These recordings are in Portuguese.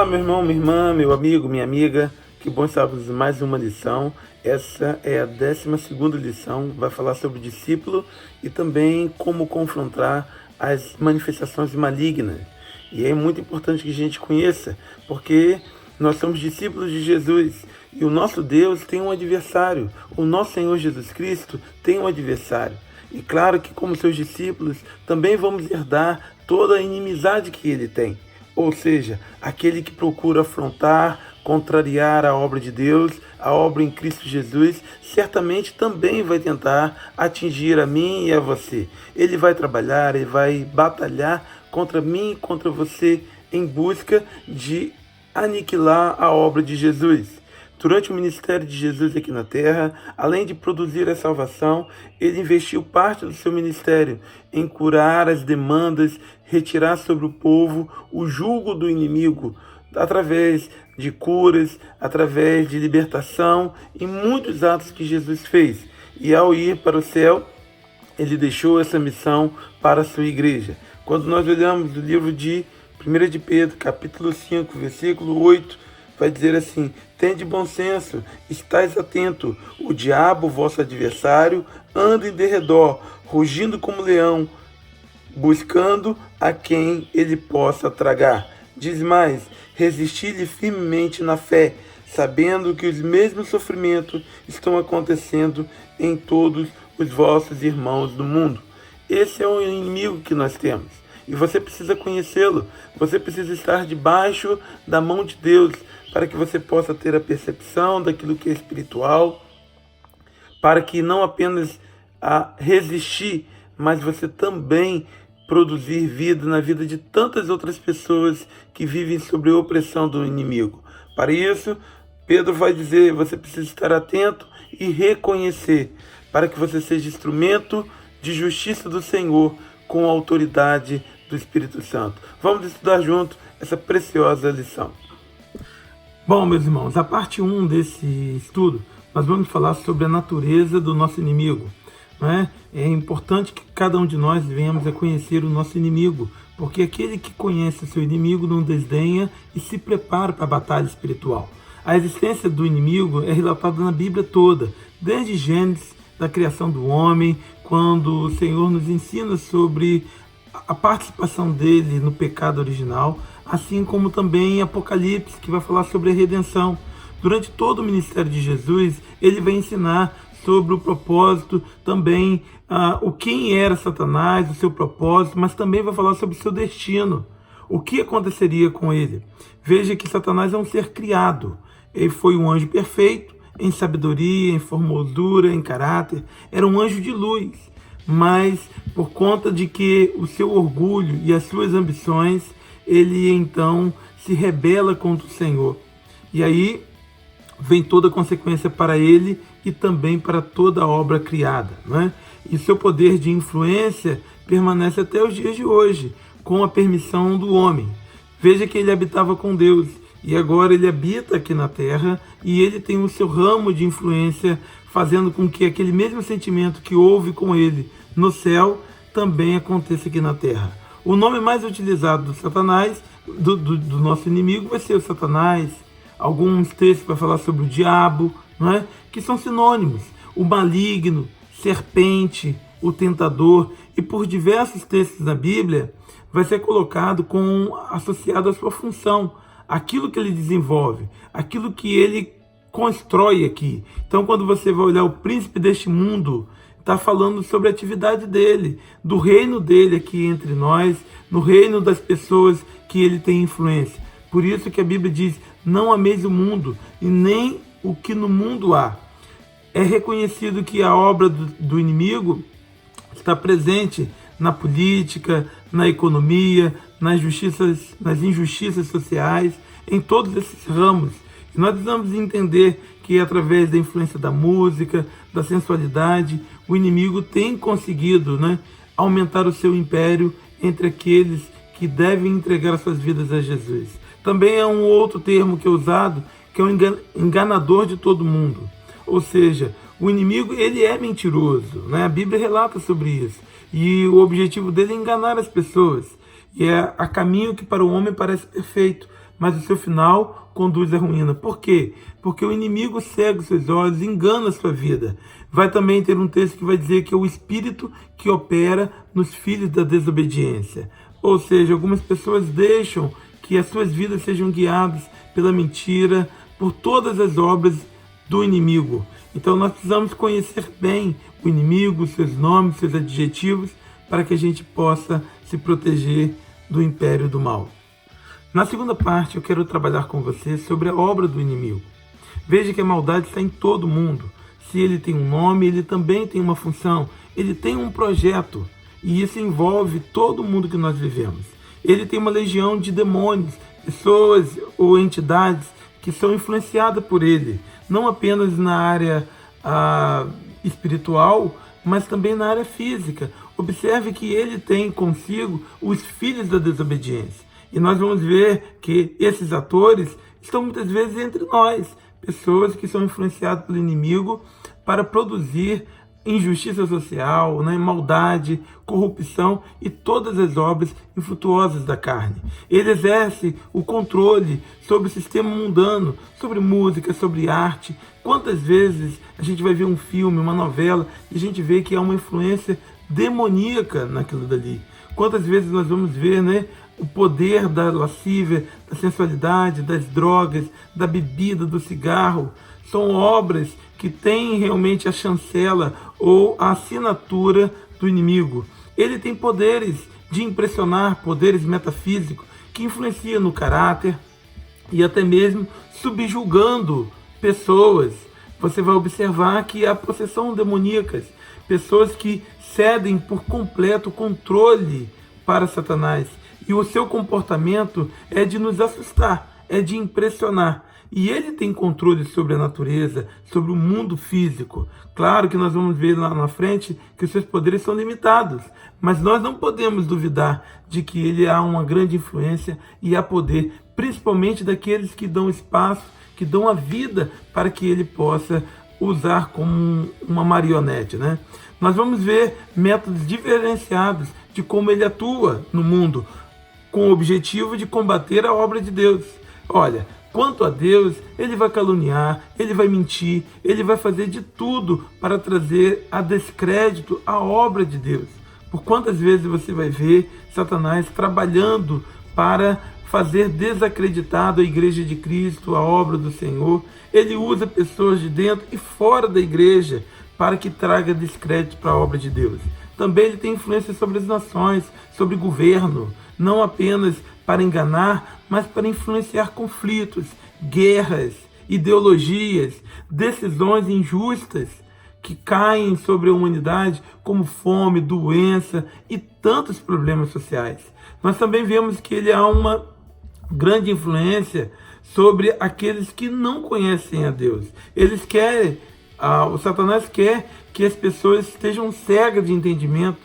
Olá, meu irmão, minha irmã, meu amigo, minha amiga. Que bom estarmos em mais uma lição. Essa é a 12ª lição. Vai falar sobre discípulo e também como confrontar as manifestações malignas. E é muito importante que a gente conheça, porque nós somos discípulos de Jesus e o nosso Deus tem um adversário. O nosso Senhor Jesus Cristo tem um adversário. E claro que, como seus discípulos, também vamos herdar toda a inimizade que ele tem. Ou seja, aquele que procura afrontar, contrariar a obra de Deus, a obra em Cristo Jesus, certamente também vai tentar atingir a mim e a você. Ele vai trabalhar, ele vai batalhar contra mim e contra você em busca de aniquilar a obra de Jesus. Durante o ministério de Jesus aqui na terra, além de produzir a salvação, ele investiu parte do seu ministério em curar as demandas, retirar sobre o povo o jugo do inimigo, através de curas, através de libertação e muitos atos que Jesus fez. E ao ir para o céu, ele deixou essa missão para a sua igreja. Quando nós olhamos o livro de 1 de Pedro, capítulo 5, versículo 8, vai dizer assim: tende bom senso, estais atento, o diabo, vosso adversário, anda em derredor, rugindo como leão, buscando a quem ele possa tragar. Diz mais: resisti-lhe firmemente na fé, sabendo que os mesmos sofrimentos estão acontecendo em todos os vossos irmãos do mundo. Esse é o inimigo que nós temos. E você precisa conhecê-lo. Você precisa estar debaixo da mão de Deus para que você possa ter a percepção daquilo que é espiritual, para que não apenas resistir, mas você também produzir vida na vida de tantas outras pessoas que vivem sob a opressão do inimigo. Para isso, Pedro vai dizer: você precisa estar atento e reconhecer, para que você seja instrumento de justiça do Senhor com a autoridade do Espírito Santo. Vamos estudar junto essa preciosa lição. Bom, meus irmãos, a parte 1 desse estudo, nós vamos falar sobre a natureza do nosso inimigo. Não é? É importante que cada um de nós venhamos a conhecer o nosso inimigo, porque aquele que conhece o seu inimigo não desdenha e se prepara para a batalha espiritual. A existência do inimigo é relatada na Bíblia toda, desde Gênesis, da criação do homem, quando o Senhor nos ensina sobre a participação dele no pecado original, assim como também em Apocalipse, que vai falar sobre a redenção. Durante todo o ministério de Jesus, ele vai ensinar sobre o propósito, também quem era Satanás, o seu propósito, mas também vai falar sobre o seu destino, o que aconteceria com ele. Veja que Satanás é um ser criado. Ele foi um anjo perfeito, em sabedoria, em formosura, em caráter. Era um anjo de luz, mas por conta de que o seu orgulho e as suas ambições, ele então se rebela contra o Senhor. E aí vem toda a consequência para ele e também para toda a obra criada, não é? E seu poder de influência permanece até os dias de hoje, com a permissão do homem. Veja que ele habitava com Deus e agora ele habita aqui na terra e ele tem o seu ramo de influência, fazendo com que aquele mesmo sentimento que houve com ele no céu também aconteça aqui na terra. O nome mais utilizado do Satanás, do nosso inimigo, vai ser o Satanás. Alguns textos vai falar sobre o diabo, não é? Que são sinônimos. O maligno, serpente, o tentador, e por diversos textos na Bíblia vai ser colocado associado à sua função, aquilo que ele desenvolve, aquilo que ele constrói aqui. Então, quando você vai olhar o príncipe deste mundo, está falando sobre a atividade dele, do reino dele aqui entre nós, no reino das pessoas que ele tem influência. Por isso que a Bíblia diz: não ameis o mundo e nem o que no mundo há. É reconhecido que a obra do inimigo está presente na política, na economia, nas injustiças sociais, em todos esses ramos. E nós precisamos entender que através da influência da música, da sensualidade, o inimigo tem conseguido, aumentar o seu império entre aqueles que devem entregar as suas vidas a Jesus. Também é um outro termo que é usado, que é o enganador de todo mundo. Ou seja, o inimigo, ele é mentiroso, A Bíblia relata sobre isso. E o objetivo dele é enganar as pessoas. E há caminho que para o homem parece perfeito, mas o seu final conduz à ruína. Por quê? Porque o inimigo cega os seus olhos, engana a sua vida. Vai também ter um texto que vai dizer que é o espírito que opera nos filhos da desobediência. Ou seja, algumas pessoas deixam que as suas vidas sejam guiadas pela mentira, por todas as obras do inimigo. Então nós precisamos conhecer bem o inimigo, seus nomes, seus adjetivos, para que a gente possa se proteger do império do mal. Na segunda parte eu quero trabalhar com você sobre a obra do inimigo. Veja que a maldade está em todo mundo. Se ele tem um nome, ele também tem uma função, ele tem um projeto, e isso envolve todo mundo que nós vivemos. Ele tem uma legião de demônios, pessoas ou entidades que são influenciadas por ele, não apenas na área espiritual, mas também na área física. Observe que ele tem consigo os filhos da desobediência. E nós vamos ver que esses atores estão muitas vezes entre nós, pessoas que são influenciadas pelo inimigo para produzir injustiça social, né, maldade, corrupção e todas as obras infrutuosas da carne. Ele exerce o controle sobre o sistema mundano, sobre música, sobre arte. Quantas vezes a gente vai ver um filme, uma novela, e a gente vê que há uma influência demoníaca naquilo dali? Quantas vezes nós vamos ver, né, o poder da lascívia, da sensualidade, das drogas, da bebida, do cigarro? São obras que têm realmente a chancela ou a assinatura do inimigo. Ele tem poderes de impressionar, poderes metafísicos, que influenciam no caráter e até mesmo subjugando pessoas. Você vai observar que há possessão demoníacas, pessoas que cedem por completo controle para Satanás. E o seu comportamento é de nos assustar, é de impressionar. E ele tem controle sobre a natureza, sobre o mundo físico. Claro que nós vamos ver lá na frente que os seus poderes são limitados, mas nós não podemos duvidar de que ele há uma grande influência e há poder, principalmente daqueles que dão espaço, que dão a vida para que ele possa usar como uma marionete, né? Nós vamos ver métodos diferenciados de como ele atua no mundo, com o objetivo de combater a obra de Deus. Olha, quanto a Deus, ele vai caluniar, ele vai mentir, ele vai fazer de tudo para trazer a descrédito a obra de Deus. Por quantas vezes você vai ver Satanás trabalhando para fazer desacreditado a igreja de Cristo, a obra do Senhor? Ele usa pessoas de dentro e fora da igreja para que traga descrédito para a obra de Deus. Também ele tem influência sobre as nações, sobre o governo, não apenas para enganar, mas para influenciar conflitos, guerras, ideologias, decisões injustas que caem sobre a humanidade, como fome, doença e tantos problemas sociais. Nós também vemos que ele há uma grande influência sobre aqueles que não conhecem a Deus. O Satanás quer que as pessoas estejam cegas de entendimento.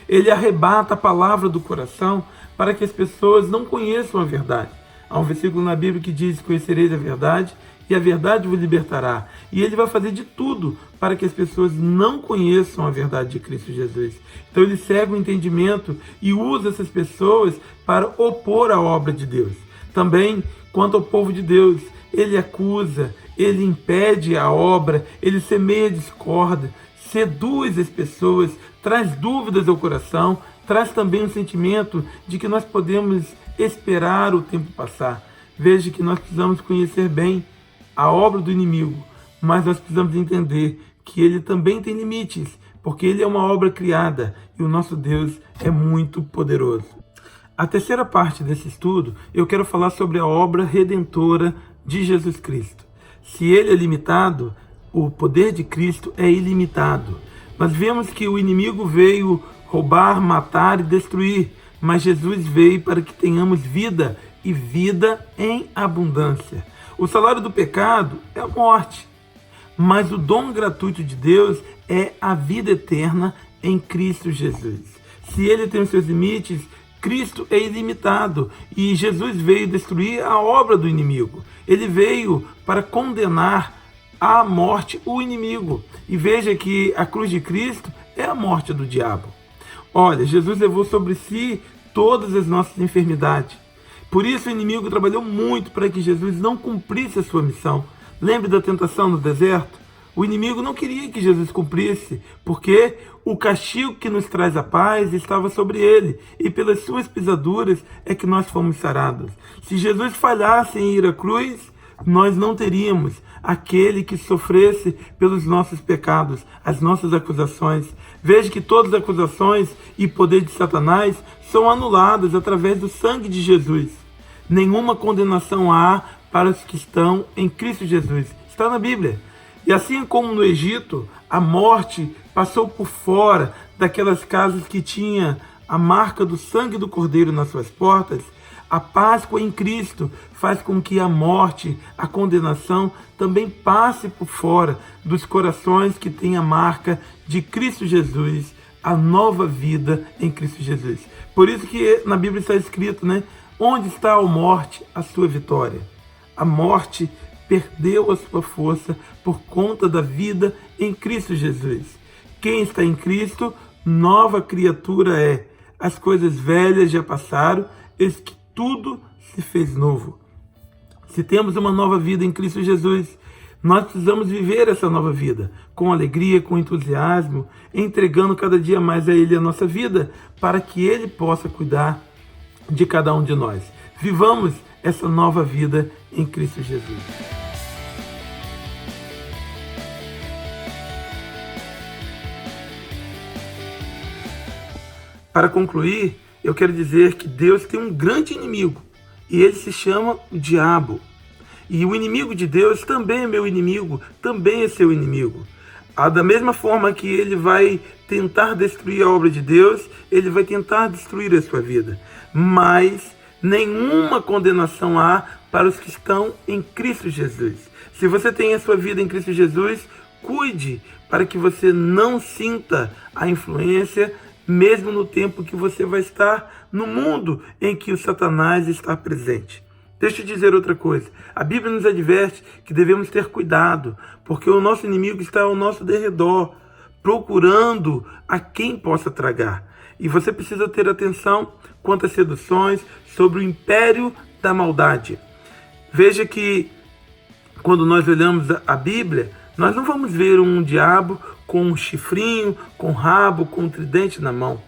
Ele arrebata a palavra do coração para que as pessoas não conheçam a verdade. Há um versículo na Bíblia que diz: conhecereis a verdade e a verdade vos libertará. E ele vai fazer de tudo para que as pessoas não conheçam a verdade de Cristo Jesus. Então ele cega o entendimento e usa essas pessoas para opor a obra de Deus. Também, quanto ao povo de Deus, ele acusa, ele impede a obra, ele semeia discórdia, seduz as pessoas, traz dúvidas ao coração, traz também um sentimento de que nós podemos esperar o tempo passar. Veja que nós precisamos conhecer bem a obra do inimigo, mas nós precisamos entender que ele também tem limites, porque ele é uma obra criada e o nosso Deus é muito poderoso. A terceira parte desse estudo, eu quero falar sobre a obra redentora de Jesus Cristo. Se ele é limitado, o poder de Cristo é ilimitado. Nós vemos que o inimigo veio roubar, matar e destruir, mas Jesus veio para que tenhamos vida e vida em abundância. O salário do pecado é a morte, mas o dom gratuito de Deus é a vida eterna em Cristo Jesus. Se ele tem os seus limites, Cristo é ilimitado e Jesus veio destruir a obra do inimigo. Ele veio para condenar à morte o inimigo. E veja que a cruz de Cristo é a morte do diabo. Olha, Jesus levou sobre si todas as nossas enfermidades. Por isso o inimigo trabalhou muito para que Jesus não cumprisse a sua missão. Lembre da tentação no deserto? O inimigo não queria que Jesus cumprisse, porque o castigo que nos traz a paz estava sobre ele, e pelas suas pisaduras é que nós fomos sarados. Se Jesus falhasse em ir à cruz, nós não teríamos aquele que sofresse pelos nossos pecados, as nossas acusações. Veja que todas as acusações e poder de Satanás são anuladas através do sangue de Jesus. Nenhuma condenação há para os que estão em Cristo Jesus. Está na Bíblia. E assim como no Egito, a morte passou por fora daquelas casas que tinha a marca do sangue do Cordeiro nas suas portas, a Páscoa em Cristo faz com que a morte, a condenação, também passe por fora dos corações que têm a marca de Cristo Jesus, a nova vida em Cristo Jesus. Por isso que na Bíblia está escrito, né? Onde está a morte, a sua vitória? A morte perdeu a sua força por conta da vida em Cristo Jesus. Quem está em Cristo, nova criatura é. As coisas velhas já passaram, eis que tudo se fez novo. Se temos uma nova vida em Cristo Jesus, nós precisamos viver essa nova vida com alegria, com entusiasmo, entregando cada dia mais a Ele a nossa vida, para que Ele possa cuidar de cada um de nós. Vivamos essa nova vida em Cristo Jesus. Para concluir, eu quero dizer que Deus tem um grande inimigo, e ele se chama o diabo. E o inimigo de Deus também é meu inimigo, também é seu inimigo. Da mesma forma que ele vai tentar destruir a obra de Deus, ele vai tentar destruir a sua vida. Mas nenhuma condenação há para os que estão em Cristo Jesus. Se você tem a sua vida em Cristo Jesus, cuide para que você não sinta a influência, mesmo no tempo que você vai estar no mundo em que o Satanás está presente. Deixa eu dizer outra coisa. A Bíblia nos adverte que devemos ter cuidado, porque o nosso inimigo está ao nosso derredor, procurando a quem possa tragar. E você precisa ter atenção quanto às seduções sobre o império da maldade. Veja que quando nós olhamos a Bíblia, nós não vamos ver um diabo com um chifrinho, com rabo, com um tridente na mão.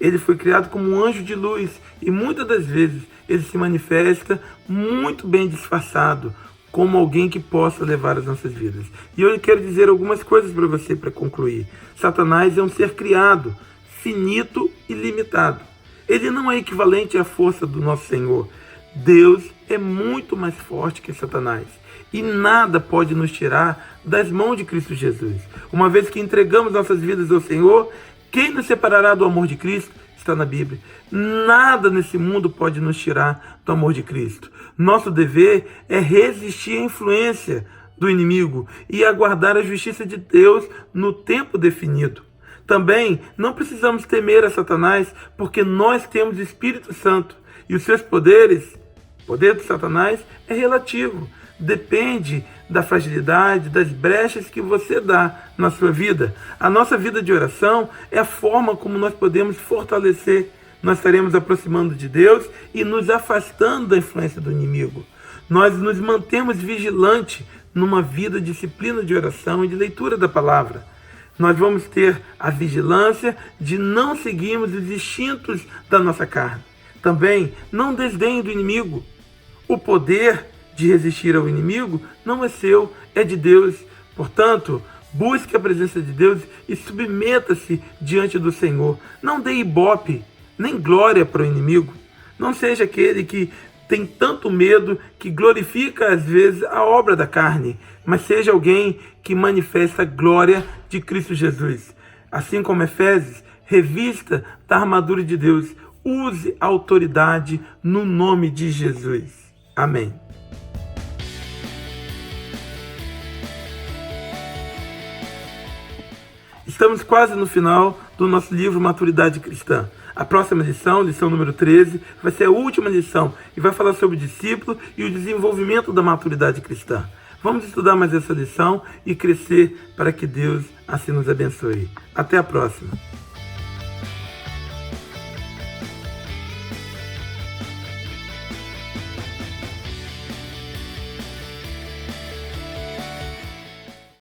Ele foi criado como um anjo de luz e muitas das vezes ele se manifesta muito bem disfarçado, como alguém que possa levar as nossas vidas. E eu quero dizer algumas coisas para você para concluir. Satanás é um ser criado, finito e limitado. Ele não é equivalente à força do nosso Senhor. Deus é muito mais forte que Satanás. E nada pode nos tirar das mãos de Cristo Jesus. Uma vez que entregamos nossas vidas ao Senhor, quem nos separará do amor de Cristo? Está na Bíblia. Nada nesse mundo pode nos tirar do amor de Cristo. Nosso dever é resistir à influência do inimigo e aguardar a justiça de Deus no tempo definido. Também não precisamos temer a Satanás, porque nós temos o Espírito Santo. E os seus poderes, o poder de Satanás é relativo. Depende da fragilidade, das brechas que você dá na sua vida. A nossa vida de oração é a forma como nós podemos fortalecer. Nós estaremos aproximando de Deus e nos afastando da influência do inimigo. Nós nos mantemos vigilantes numa vida de disciplina de oração e de leitura da palavra. Nós vamos ter a vigilância de não seguirmos os instintos da nossa carne. Também não desdenhe do inimigo. O poder de resistir ao inimigo não é seu, é de Deus. Portanto, busque a presença de Deus e submeta-se diante do Senhor. Não dê ibope, nem glória para o inimigo. Não seja aquele que tem tanto medo que glorifica às vezes a obra da carne, mas seja alguém que manifesta a glória de Cristo Jesus. Assim como Efésios, revista da armadura de Deus. Use a autoridade no nome de Jesus. Amém. Estamos quase no final do nosso livro Maturidade Cristã. A próxima lição, lição número 13, vai ser a última lição e vai falar sobre o discípulo e o desenvolvimento da maturidade cristã. Vamos estudar mais essa lição e crescer para que Deus assim nos abençoe. Até a próxima.